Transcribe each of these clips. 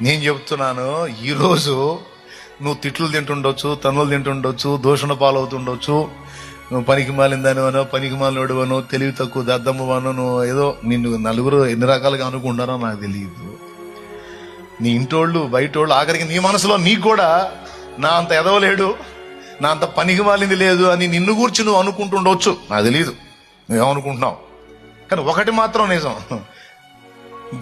నేను చెప్తున్నాను, ఈరోజు నువ్వు తిట్లు తింటుండొచ్చు, తన్నులు తింటుండొచ్చు, దూషణ పాలవుతుండొచ్చు, నువ్వు పనికి మాలిందానివనో, పనికి మాలినోడివనో, తెలివి తక్కువ దద్దమ్మవనో, నువ్వు ఏదో నిన్ను నలుగురు ఎన్ని రకాలుగా అనుకుంటారో నాకు తెలియదు. నీ ఇంటోళ్ళు బయటోళ్ళు, ఆఖరికి నీ మనసులో నీకు కూడా నా అంత ఎదవలేడు, నా అంత పనికి మాలింది లేదు అని నిన్ను గూర్చి నువ్వు అనుకుంటుండొచ్చు, నాకు తెలియదు నువ్వేమనుకుంటున్నావు. కానీ ఒకటి మాత్రం నిజం,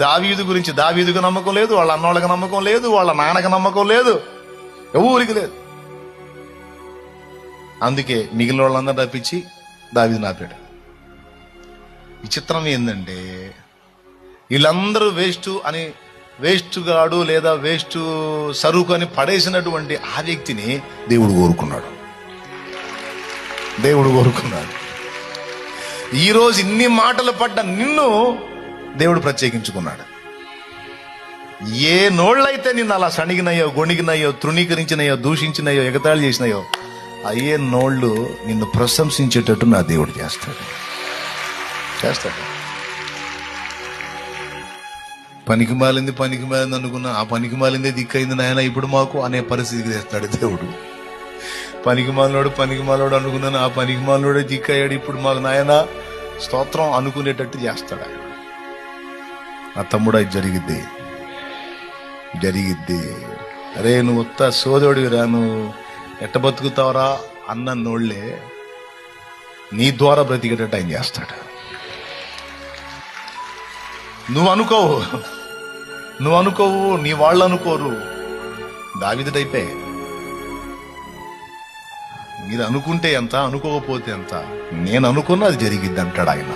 దావీదు గురించి దావీదుకు నమ్మకం లేదు, వాళ్ళ అన్నోళ్ళకి నమ్మకం లేదు, వాళ్ళ నాన్నకి నమ్మకం లేదు, ఎవరికి లేదు. అందుకే మిగిలిన వాళ్ళందరూ తప్పించి దావీదు నాపాడు. విచిత్రం ఏంటంటే వీళ్ళందరూ వేస్ట్ గాడు లేదా వేస్ట్ సరుకు అని పడేసినటువంటి ఆ వ్యక్తిని దేవుడు కోరుకున్నాడు. ఈరోజు ఇన్ని మాటలు పడ్డ నిన్ను దేవుడు ప్రత్యేకించుకున్నాడు. ఏ నోళ్ళైతే నిన్ను అలా సణిగినాయో, గొణిగినాయో, తృణీకరించినాయో, దూషించినాయో, ఎగతాళి చేసినాయో, అయ్యే నోళ్ళు నిన్ను ప్రశంసించేటట్టు నా దేవుడు చేస్తాడు. పనికి మాలింది అనుకున్నా, ఆ పనికి మాలిందే దిక్కైంది నాయన ఇప్పుడు మాకు అనే పరిస్థితికి తెస్తాడు దేవుడు. పనికి మాలోడు అనుకున్నాను, ఆ పనికి మాలోడే దిక్కయ్యాడు ఇప్పుడు మాకు నాయన స్తోత్రం అనుకునేటట్టు చేస్తాడు ఆయన. నా తమ్ముడు అది జరిగిద్ది. అరే నువ్వు ఉత్త సోదరుడివిరా, నువ్వు ఎట్ట బతుకుతావరా అన్న నోళ్లే నీ ద్వారా బ్రతికేటట్టు ఆయన చేస్తాడు. నువ్వు అనుకోవు, నీ వాళ్ళు అనుకోరు. దావీదు టైపే, మీరు అనుకుంటే ఎంత, అనుకోకపోతే ఎంత, నేను అనుకున్నా అది జరిగిద్ది అంటాడు ఆయన.